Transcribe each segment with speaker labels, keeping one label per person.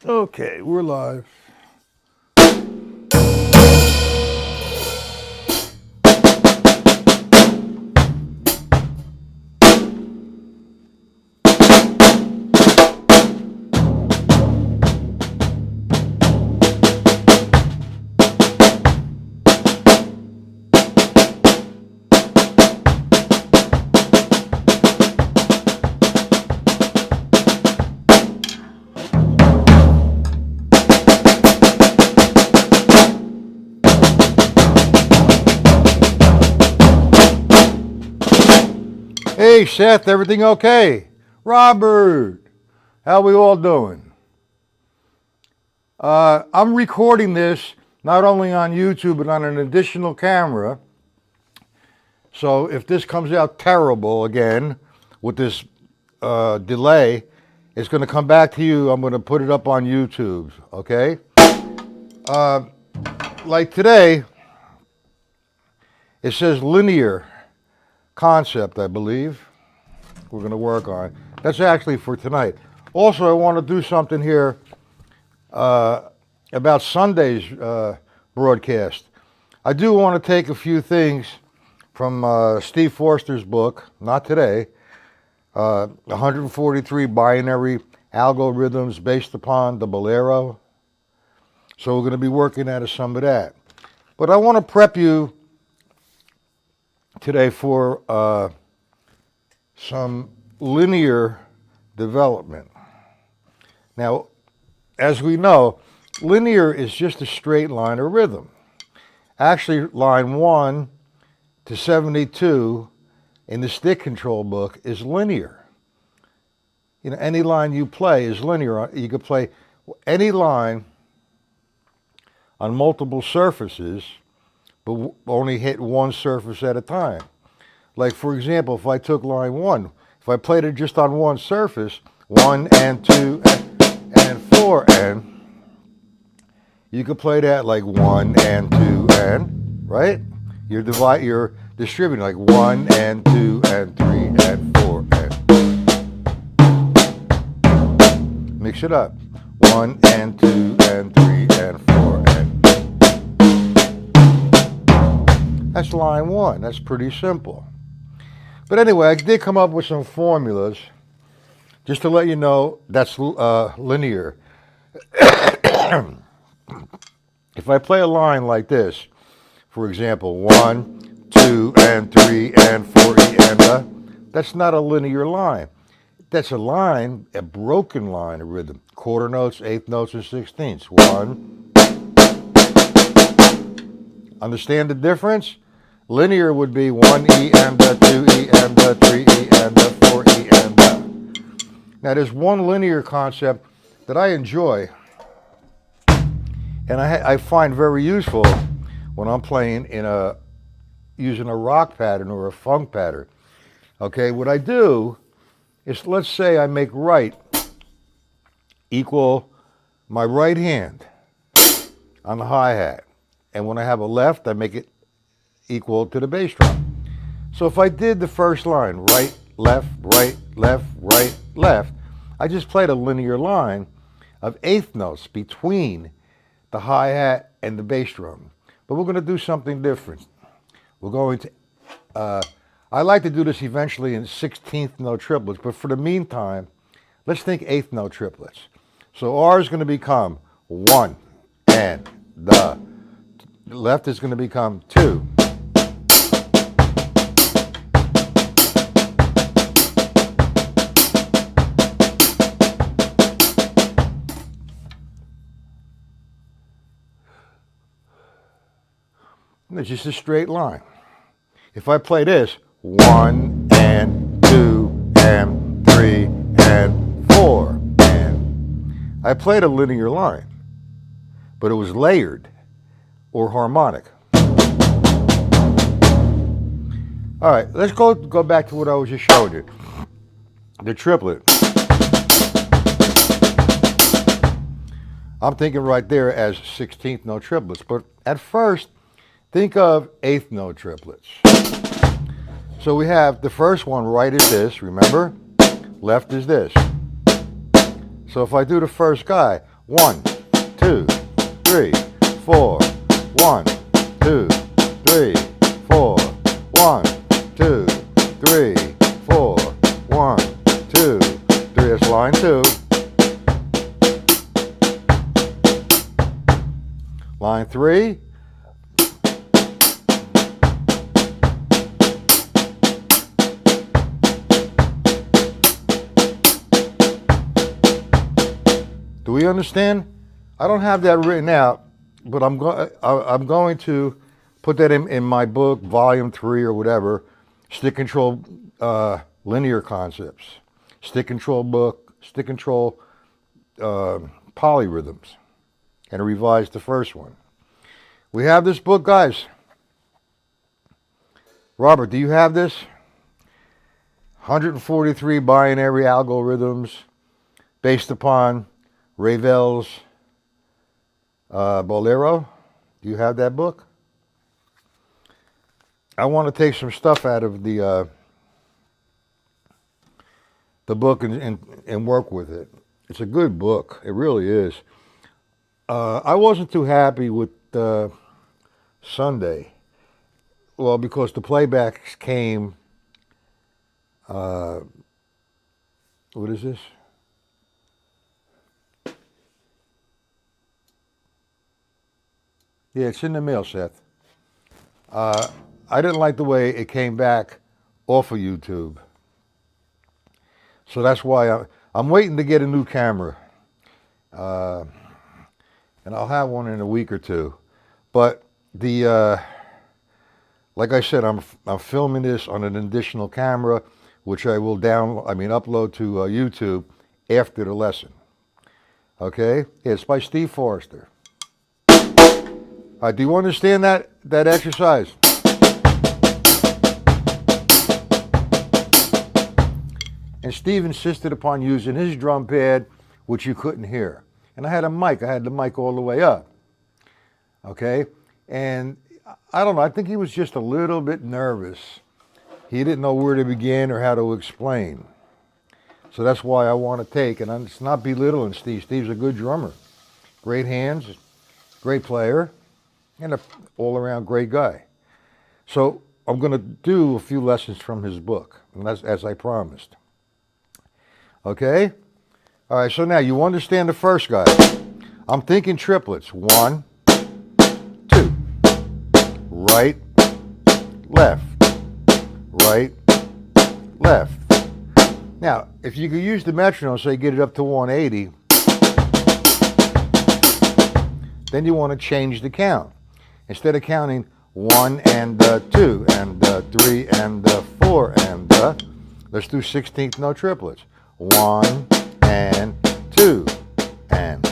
Speaker 1: Okay, we're live. Hey, Seth, everything okay? Robert, how we all doing? I'm recording this not only on YouTube, but on an additional camera. So if this comes out terrible again with this delay, it's going to come back to you. I'm going to put it up on YouTube, okay? Uh, like today, it says linear concept, I believe. We're going to work on. That's actually for tonight. Also, I want to do something here about Sunday's broadcast. I do want to take a few things from Steve Forster's book, not today, 143 binary algorithms based upon the Bolero. So we're going to be working out of some of that. But I want to prep you today for some linear development. Now, as we know, linear is just a straight line of rhythm. Actually, line 1 to 72 in the stick control book is linear. You know, any line you play is linear. You could play any line on multiple surfaces, but only hit one surface at a time. Like, for example, if I took line 1, if I played it just on one surface, 1 and 2 and 4 and, you could play that like 1 and 2 and, right? You're distributing like 1 and 2 and 3 and 4 and. Mix it up. 1 and 2 and 3 and 4 and. That's line 1. That's pretty simple. But anyway, I did come up with some formulas just to let you know that's linear. If I play a line like this, for example, 1, 2, and 3, and 4, and that's not a linear line. That's a line, a broken line of rhythm. Quarter notes, eighth notes, and sixteenths. 1. Understand the difference? Linear would be 1E and a 2E and a 3E and a 4E and a. Now there's one linear concept that I enjoy and I find very useful when I'm playing using a rock pattern or a funk pattern. Okay, what I do is, let's say I make right equal my right hand on the hi-hat, and when I have a left, I make it equal to the bass drum. So if I did the first line, right, left, right, left, I just played a linear line of eighth notes between the hi-hat and the bass drum. But we're going to do something different. We're going to, I like to do this eventually in 16th note triplets, but for the meantime, let's think eighth note triplets. So R is going to become 1, and the left is going to become 2. It's just a straight line. If I play this, 1 and 2 and 3 and 4 and, I played a linear line, but it was layered or harmonic. All right, let's go back to what I was just showing you. The triplet. I'm thinking right there as 16th note triplets, but at first, think of eighth note triplets. So we have the first one, right is this, remember? Left is this. So if I do the first guy, 1, 2, 3, 4. 1, 2, 3, 4. 1, 2, 3, 4. 1, 2, 3. That's line 2. Line 3. Do we understand? I don't have that written out, but I'm going to put that in my book, volume 3 or whatever, stick control linear concepts, stick control book, stick control polyrhythms, and revise the first one. We have this book, guys. Robert, do you have this? 143 binary algorithms based upon Ravel's Bolero. Do you have that book? I want to take some stuff out of the book and work with it. It's a good book. It really is. I wasn't too happy with Sunday. Well, because the playbacks came. What is this? Yeah, it's in the mail, Seth. I didn't like the way it came back off of YouTube. So that's why I'm waiting to get a new camera. And I'll have one in a week or two. But like I said, I'm filming this on an additional camera, which I will upload to YouTube after the lesson. Okay? Yeah, it's by Steve Forrester. Do you understand that exercise? And Steve insisted upon using his drum pad, which you couldn't hear. And I had a mic. I had the mic all the way up. Okay? And I don't know. I think he was just a little bit nervous. He didn't know where to begin or how to explain. So that's why I want to take, and it's not belittling Steve. Steve's a good drummer. Great hands, great player, and an all-around great guy. So I'm going to do a few lessons from his book, and that's as I promised. Okay? All right, so now you understand the first guy. I'm thinking triplets. 1, 2. Right, left. Right, left. Now, if you could use the metronome, say get it up to 180, then you want to change the count. Instead of counting 1 and 2 and 3 and 4 and let's do 16th note triplets. 1 and 2 and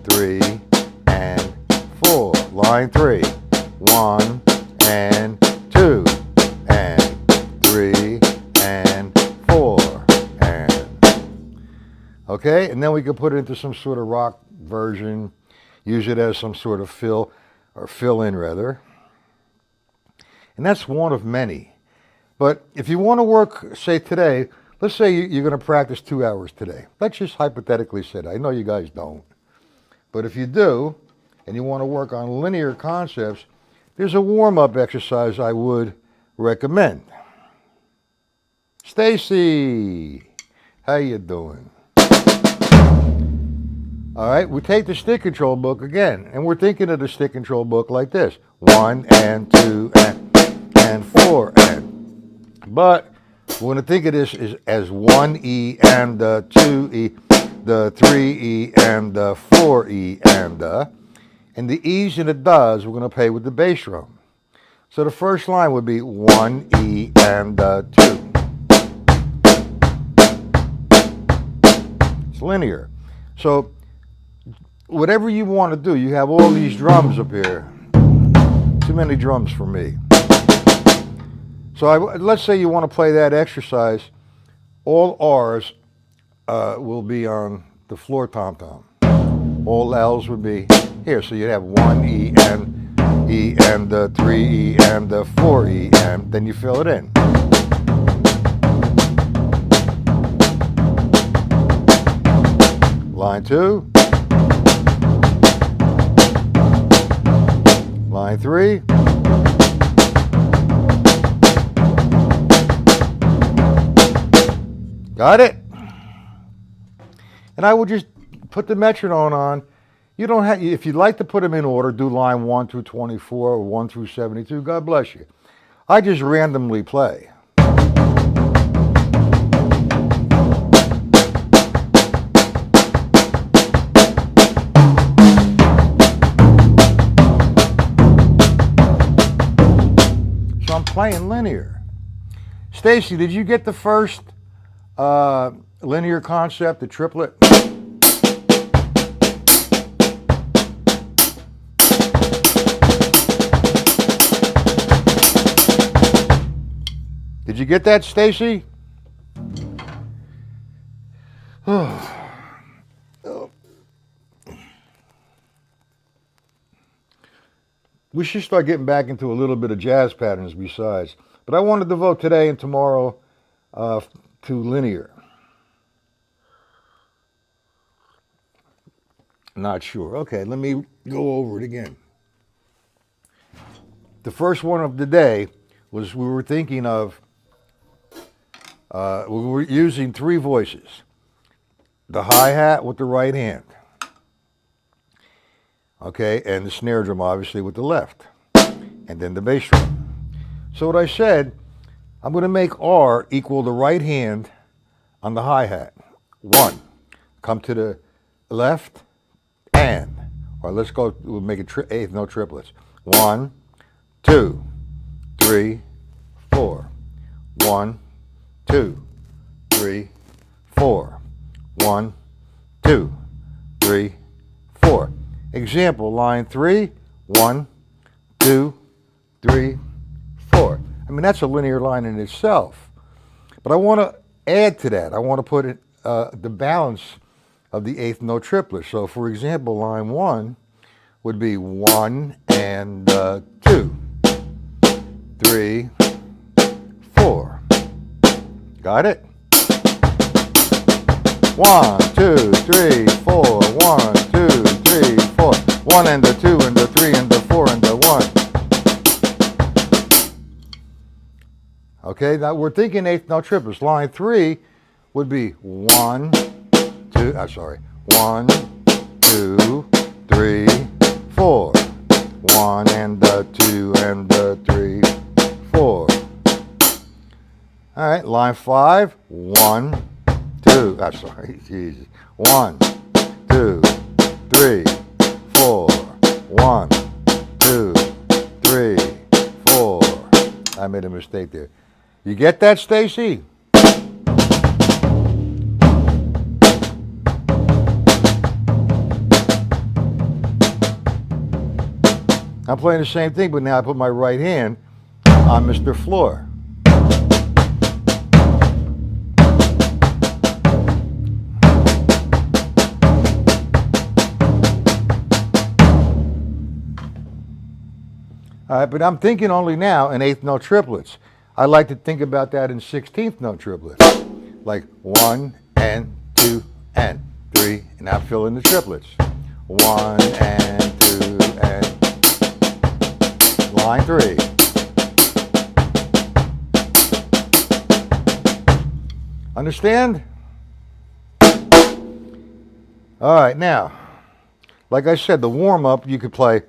Speaker 1: 3 and 4. Line 3. 1 and 2 and 3 and 4 and. Okay, and then we could put it into some sort of rock version, use it as some sort of fill in rather. And that's one of many. But if you want to work, say today, let's say you're going to practice 2 hours today. Let's just hypothetically say that. I know you guys don't. But if you do, and you want to work on linear concepts, there's a warm-up exercise I would recommend. Stacy, how you doing? All right, we take the stick control book again, and we're thinking of the stick control book like this. 1 and 2 and 4 and. But we're going to think of this as 1E and 2E, the 3E and 4E and the E's and the does we're going to play with the bass drum. So the first line would be 1E and 2. It's linear. So whatever you want to do, you have all these drums up here. Too many drums for me. So let's say you want to play that exercise. All R's will be on the floor tom-tom. All L's would be here. So you'd have 1E and 3E and 4E, and then you fill it in. Line 2. Line 3. Got it? And I will just put the metronome on. You don't have, if you'd like to put them in order, do line 1 through 24 or 1 through 72. God bless you. I just randomly play. So I'm playing linear. Stacy, did you get the first linear concept, the triplet? Did you get that, Stacy? We should start getting back into a little bit of jazz patterns besides. But I want to devote today and tomorrow to linear. Not sure. Okay, let me go over it again. The first one of the day was we were thinking of, we were using 3 voices. The hi-hat with the right hand. Okay, and the snare drum obviously with the left. And then the bass drum. So what I said, I'm going to make R equal the right hand on the hi-hat. 1. Come to the left and. Or let's go, we'll make it eighth note triplets. 1, 2, 3, 4. 1, 2, 3, 4. 1, 2, 3, 4. Example, line 3, 1, 2, 3, 4. I mean, that's a linear line in itself. But I want to add to that. I want to put it, the balance of the eighth note triplet. So, for example, line 1 would be 1 and 2, 3, 4. Got it? 1, 2, 3, 4. 1, 2, 3, 4. 1 and the 2 and the 3 and the 4 and the 1. Okay, now we're thinking eighth note triplets. Line 3 would be 1, 2, 1, 2, 3, 4. 1 and the 2 and the 3, 4. All right, line 5, 1, 2, Jesus. 1, 2, 3, 4. 1, 2, 3, 4. I made a mistake there. You get that, Stacy? I'm playing the same thing, but now I put my right hand on Mr. Floor. All right, but I'm thinking only now in eighth note triplets. I like to think about that in 16th note triplets. Like 1 and 2 and 3, and I fill in the triplets. 1 and 2 and line 3. Understand? All right, now, like I said, the warm-up, you could play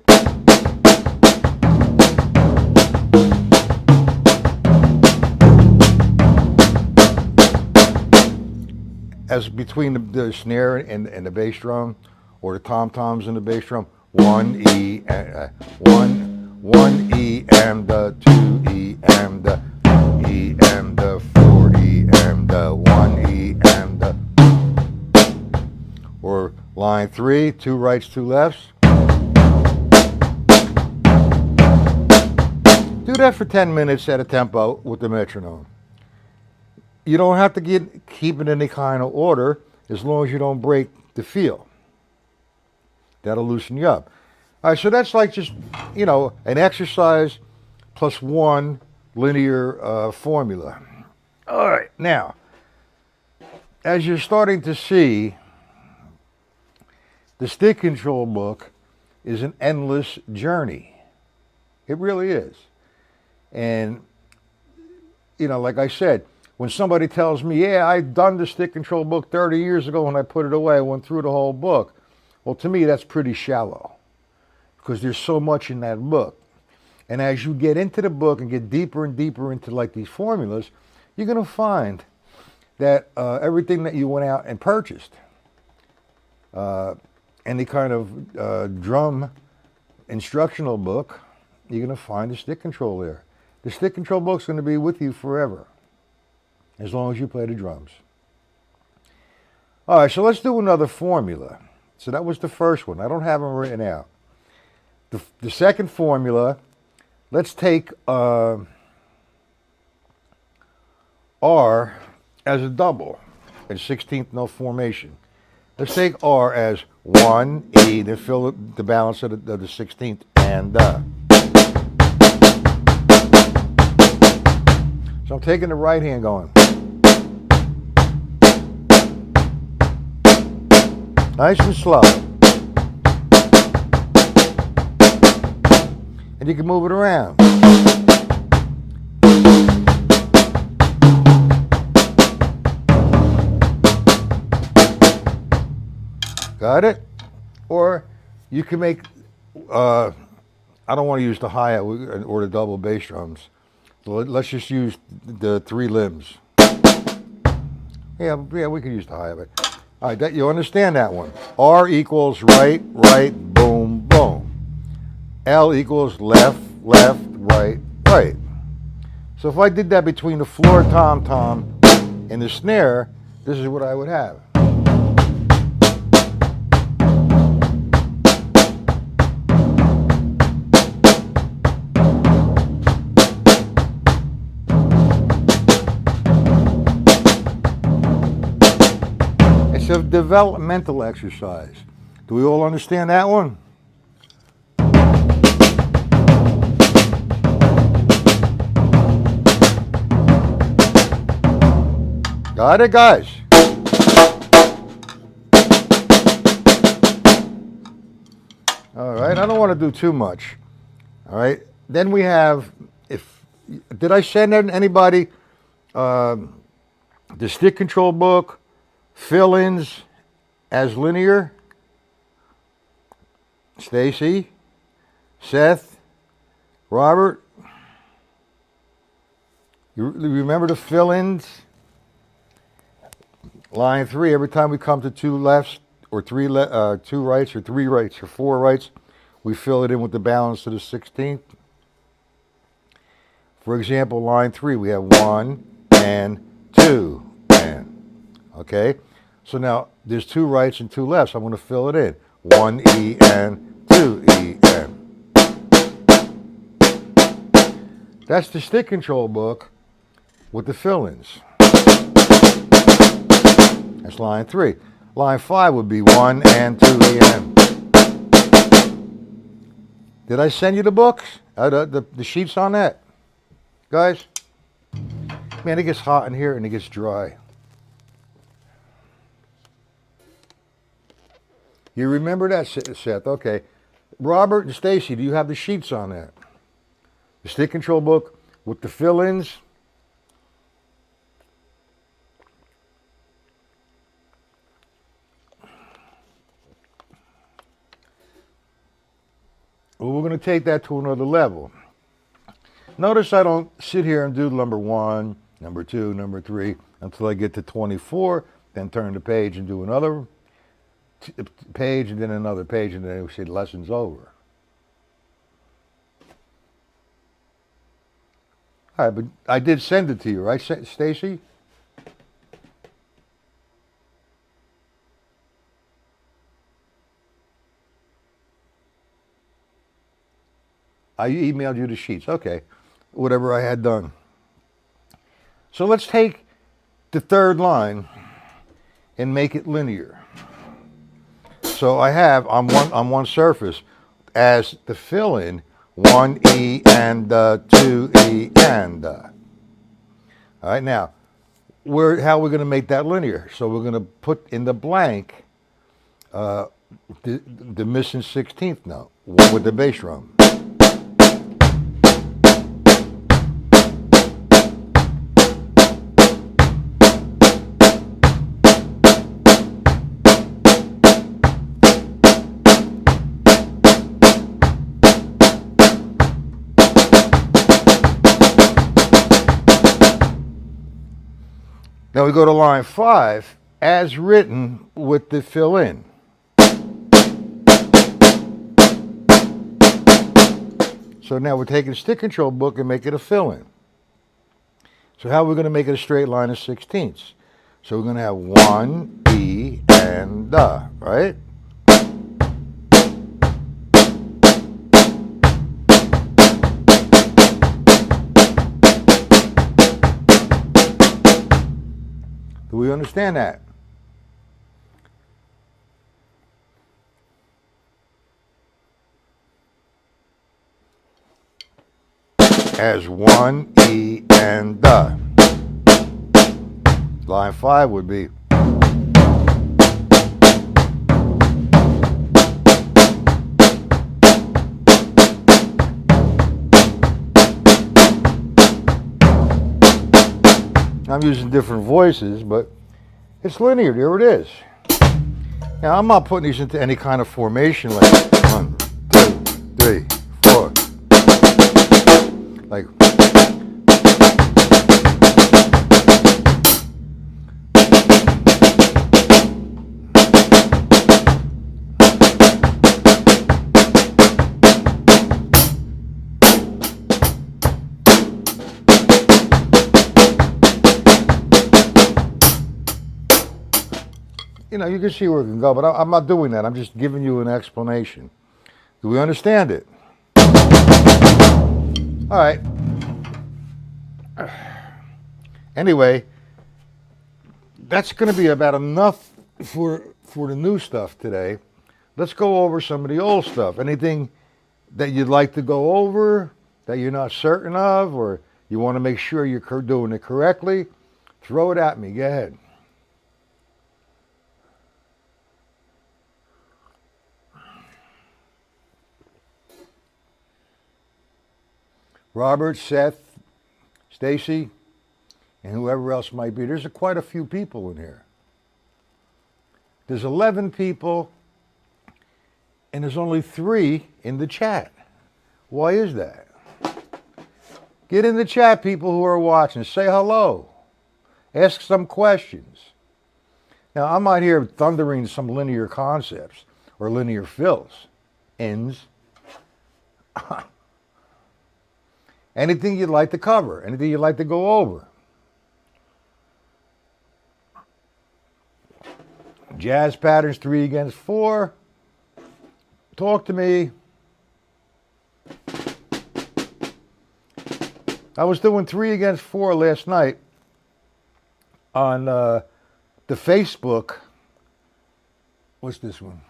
Speaker 1: as between the snare and the bass drum, or the tom-toms and the bass drum. 1 E, 1 E and the 2 E and the E and the 4 E and the 1 E and the. Or line 3, 2 rights, 2 lefts. Do that for 10 minutes at a tempo with the metronome. You don't have to keep it in any kind of order as long as you don't break the feel. That'll loosen you up. All right, so that's like just, you know, an exercise plus 1 linear formula. All right, now, as you're starting to see, the stick control book is an endless journey. It really is. And, you know, like I said, when somebody tells me, yeah, I've done the stick control book 30 years ago when I put it away, I went through the whole book. Well, to me, that's pretty shallow because there's so much in that book. And as you get into the book and get deeper and deeper into like these formulas, you're going to find that everything that you went out and purchased, any kind of drum instructional book, you're going to find the stick control there. The stick control book's going to be with you forever, as long as you play the drums. All right, so let's do another formula. So that was the first one. I don't have them written out. The second formula, let's take R as a double in 16th note formation. Let's take R as 1, E, then fill the balance of the 16th, and So I'm taking the right hand going. Nice and slow. And you can move it around. Got it? Or you can make, I don't want to use the hi-hat or the double bass drums. So let's just use the 3 limbs. Yeah, we can use the hi-hat. All right, you understand that one. R equals right, right, boom, boom. L equals left, left, right, right. So if I did that between the floor tom-tom and the snare, this is what I would have. It's a developmental exercise. Do we all understand that one? Got it, guys? All right, I don't want to do too much. All right, then we have, did I send anybody the stick control book, fill-ins as linear? Stacy, Seth, Robert, you remember the fill-ins? Line 3, every time we come to 2 lefts or 2 rights or 3 rights or 4 rights, we fill it in with the balance to the 16th. For example, line 3, we have 1 and 2 and, okay? So now there's 2 rights and 2 lefts. I'm going to fill it in. 1 E and 2 E and. That's the stick control book with the fill-ins. That's line 3. Line 5 would be 1 and 2 E and. Did I send you the books? The sheets on that? Guys? Man, it gets hot in here and it gets dry. You remember that, Seth? Okay. Robert and Stacy, do you have the sheets on that? The stick control book with the fill-ins? Well, we're going to take that to another level. Notice I don't sit here and do number 1, number 2, number 3 until I get to 24, then turn the page and do another page and then another page, and then we say the lesson's over. All right, but I did send it to you, right, Stacy? I emailed you the sheets. Okay, whatever I had done. So let's take the 3rd line and make it linear. So I have on one surface as the fill-in 1 E and 2 E and. All right, now how are we going to make that linear? So we're going to put in the blank the missing 16th note with the bass drum. Now we go to line 5, as written with the fill in. So now we're taking a stick control book and make it a fill in. So how are we going to make it a straight line of 16ths? So we're going to have 1, E, and the, right? Do we understand that? As 1, E, and the. Line 5 would be I'm using different voices, but it's linear. There it is. Now, I'm not putting these into any kind of formation like 1, 2, 3, 4. Like, you know, you can see where it can go, but I'm not doing that. I'm just giving you an explanation. Do we understand it? All right. Anyway, that's going to be about enough for the new stuff today. Let's go over some of the old stuff. Anything that you'd like to go over that you're not certain of, or you want to make sure you're doing it correctly, throw it at me. Go ahead. Robert, Seth, Stacy, and whoever else might be. There's quite a few people in here. There's 11 people, and there's only 3 in the chat. Why is that? Get in the chat, people who are watching. Say hello. Ask some questions. Now, I'm not here thundering some linear concepts or linear fills. Ends. Anything you'd like to cover, anything you'd like to go over. Jazz patterns, 3 against 4. Talk to me. I was doing 3 against 4 last night on the Facebook. What's this one?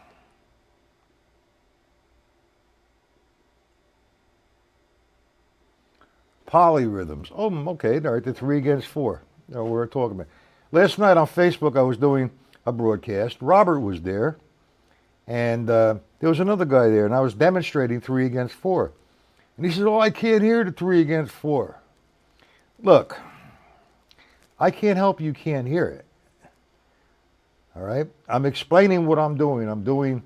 Speaker 1: Polyrhythms. Oh, okay. All right, the 3 against 4. We're talking about. Last night on Facebook, I was doing a broadcast. Robert was there, and there was another guy there, and I was demonstrating 3 against 4. And he said, "Oh, I can't hear the 3 against 4." Look, I can't help you can't hear it. All right? I'm explaining what I'm doing. I'm doing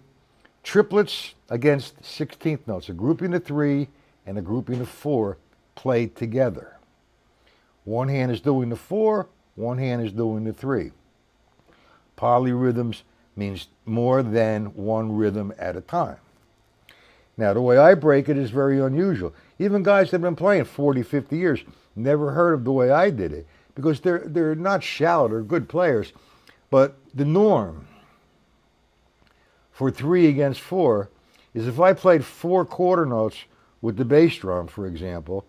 Speaker 1: triplets against 16th notes, a grouping of 3 and a grouping of 4 played together. One hand is doing the 4, one hand is doing the 3. Polyrhythms means more than one rhythm at a time. Now, the way I break it is very unusual. Even guys that have been playing 40, 50 years never heard of the way I did it, because they're not shallow, they're good players. But the norm for 3 against 4 is if I played 4 quarter notes with the bass drum, for example,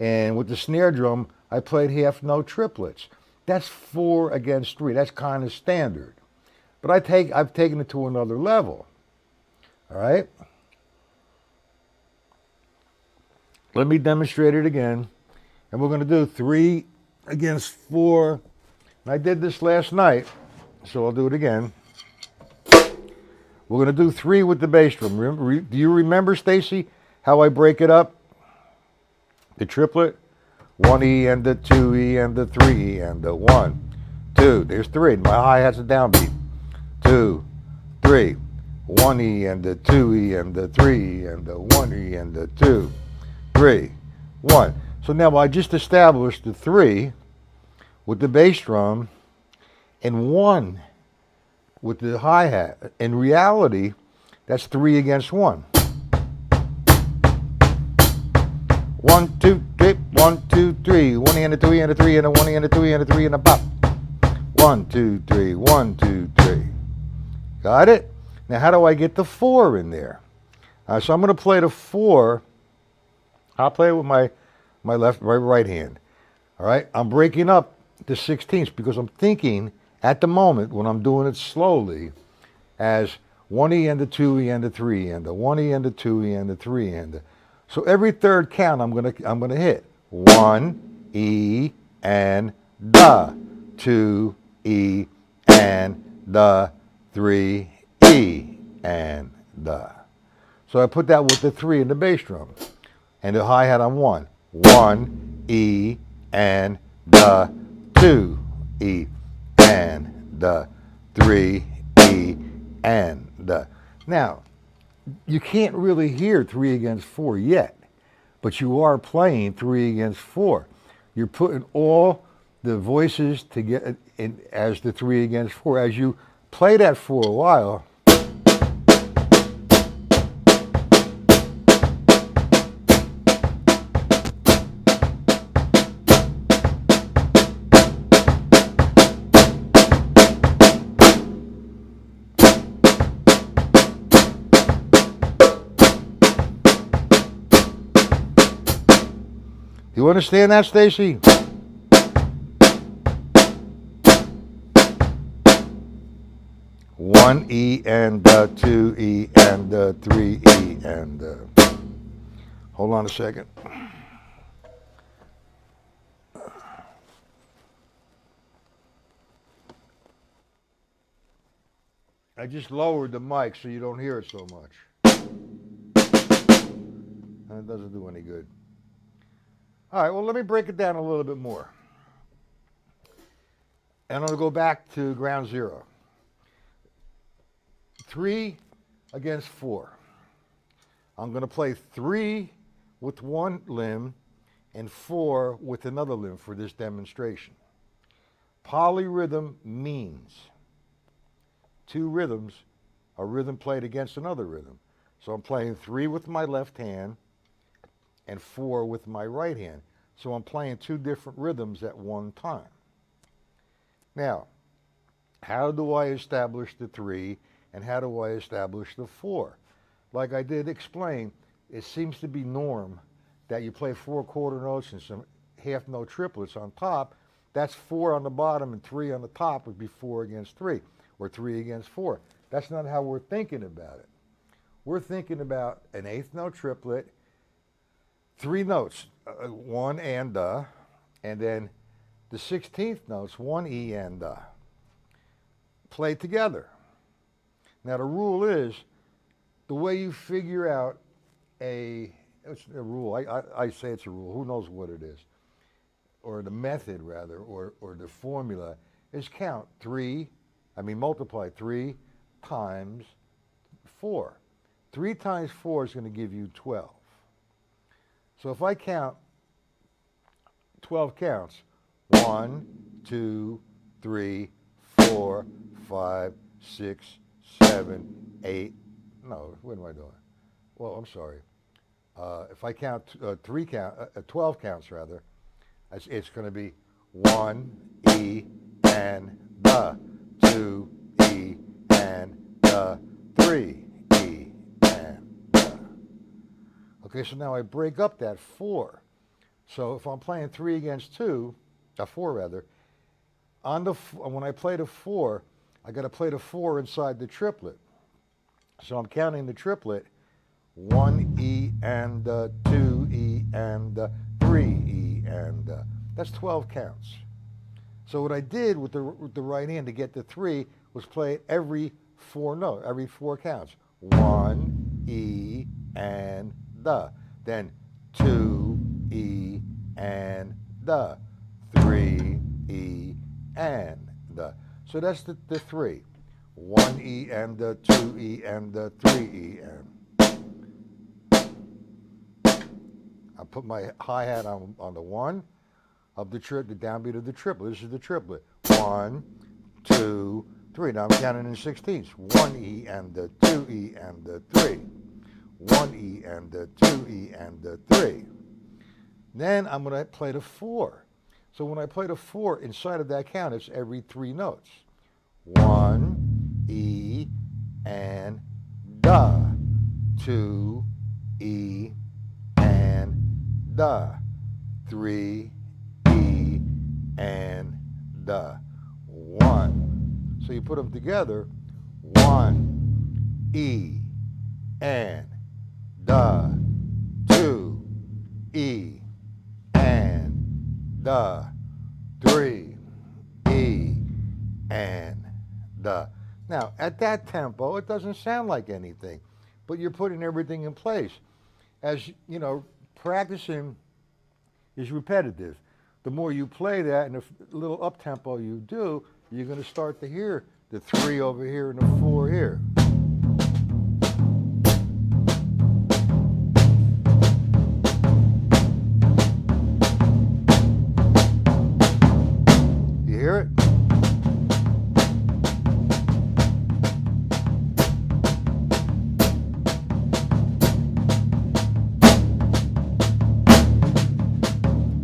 Speaker 1: and with the snare drum, I played half note triplets. That's 4 against 3. That's kind of standard. But I've taken it to another level. All right? Let me demonstrate it again. And we're going to do 3 against 4. And I did this last night, so I'll do it again. We're going to do 3 with the bass drum. Do you remember, Stacy, how I break it up? The triplet, 1 E and the 2 E and the 3 E and the 1, 2. There's 3. My hi-hat's a downbeat. 2, 3. 1 E and the 2 E and the 3 E and the 1 E and the 2, 3, 1. So now I just established the 3 with the bass drum and 1 with the hi-hat. In reality, that's 3 against 1. 1, 2, 3, 1, 2, 3. 1 and a 3 and a 3 and a 1 and a 3 and a 3 and a pop. 1, 2, 3, 1, 2, 3. Got it? Now how do I get the 4 in there? So I'm going to play the 4. I'll play it with my right hand. All right? I'm breaking up the 16ths because I'm thinking at the moment when I'm doing it slowly as 1 E and a 2 E and a 3 and a 1 E and a 2 E and a 3 and a. So every third count I'm gonna hit 1 E and the 2 E and the 3 E and the. So I put that with the 3 in the bass drum and the hi-hat on 1. 1 E and the 2 E and the 3 E and the. Now, you can't really hear 3 against 4 yet, but you are playing 3 against 4. You're putting all the voices together in, as the 3 against 4. As you play that for a while, you understand that, Stacy? One E and the 2 E and the 3 E and the. Hold on a second. I just lowered the mic so you don't hear it so much. That doesn't do any good. All right, well, let me break it down a little bit more. And I'm going to go back to ground zero. 3 against 4. I'm going to play 3 with one limb and 4 with another limb for this demonstration. Polyrhythm means 2 rhythms, a rhythm played against another rhythm. So I'm playing 3 with my left hand and 4 with my right hand. So I'm playing 2 different rhythms at one time. Now, how do I establish the 3 and how do I establish the 4? Like I did explain, it seems to be norm that you play 4 quarter notes and some half note triplets on top. That's 4 on the bottom and 3 on the top would be 4 against 3 or 3 against 4. That's not how we're thinking about it. We're thinking about an 8th note triplet, 3 notes, 1 and then the 16th notes, 1 E and played together. Now the rule is, the way you figure out it's a rule, I say it's a rule, who knows what it is, or the method rather, or the formula, is count multiply 3 times 4. 3 times 4 is going to give you 12. So if I count 12 counts, 1, 2, 3, 4, 5, 6, 7, 8. No, what am I doing? Well, I'm sorry. If I count 12 counts rather, it's going to be 1 E and the, 2 E and the, 3 E and the. Okay, so now I break up that 4. So if I'm playing 3 against 2, 4 rather, when I play the 4, I got to play the 4 inside the triplet. So I'm counting the triplet, 1 E and 2 E and 3 E and that's 12 counts. So what I did with the right hand to get the 3 was play every 4 notes, every 4 counts. 1 E and the, then 2 E and the, 3 E and the. So that's the 3. 1 E and the, 2 E and the, 3 E and. I put my hi-hat on the 1 of the downbeat of the triplet. This is the triplet. 1, 2, 3. Now I'm counting in 16ths. 1E and the 2E and the 3. 1E and the 2E and the 3. Then I'm going to play the 4. So when I play the 4, inside of that count, it's every 3 notes. 1, E, and da. 2, E, and da. 3, E, and da. 1. So you put them together. 1, E, and da. 2, E, and da. 3, E, and da. Now, at that tempo, it doesn't sound like anything, but you're putting everything in place. As you know, practicing is repetitive. The more you play that and the little up tempo you do, you're going to start to hear the 3 over here and the 4 here. You hear it?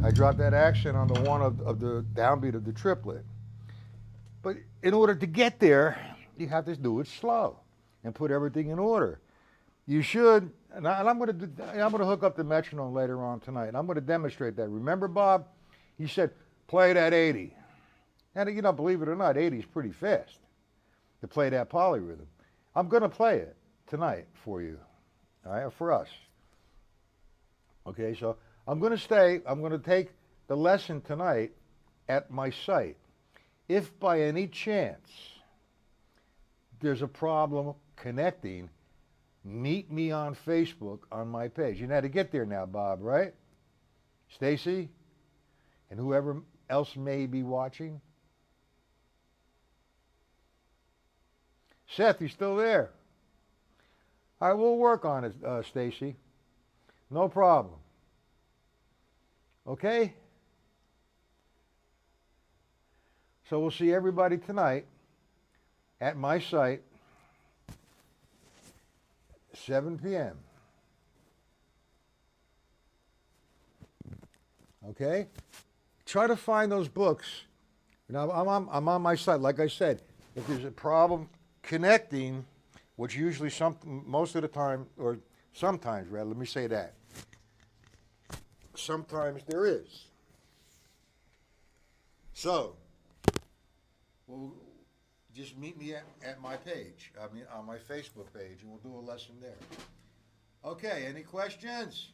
Speaker 1: I dropped that accent on the one of the downbeat of the triplet. But in order to get there, you have to do it slow and put everything in order. You should, and I'm going to hook up the metronome later on tonight, and I'm going to demonstrate that. Remember, Bob? He said, play that 80. And, you know, believe it or not, 80 is pretty fast to play that polyrhythm. I'm going to play it tonight for you, all right, for us. Okay, so I'm going to take the lesson tonight at my site. If by any chance there's a problem connecting, meet me on Facebook on my page. You know how to get there now, Bob, right? Stacy? And whoever else may be watching? Seth, you still there? All right, we'll work on it, Stacy. No problem. Okay? So we'll see everybody tonight at my site, 7 p.m. Okay? Try to find those books. Now, I'm on my site. Like I said, if there's a problem connecting, which usually most of the time, or sometimes, rather, let me say that. Sometimes there is. So, well, just meet me at my page, I mean, on my Facebook page, and we'll do a lesson there. Okay, any questions?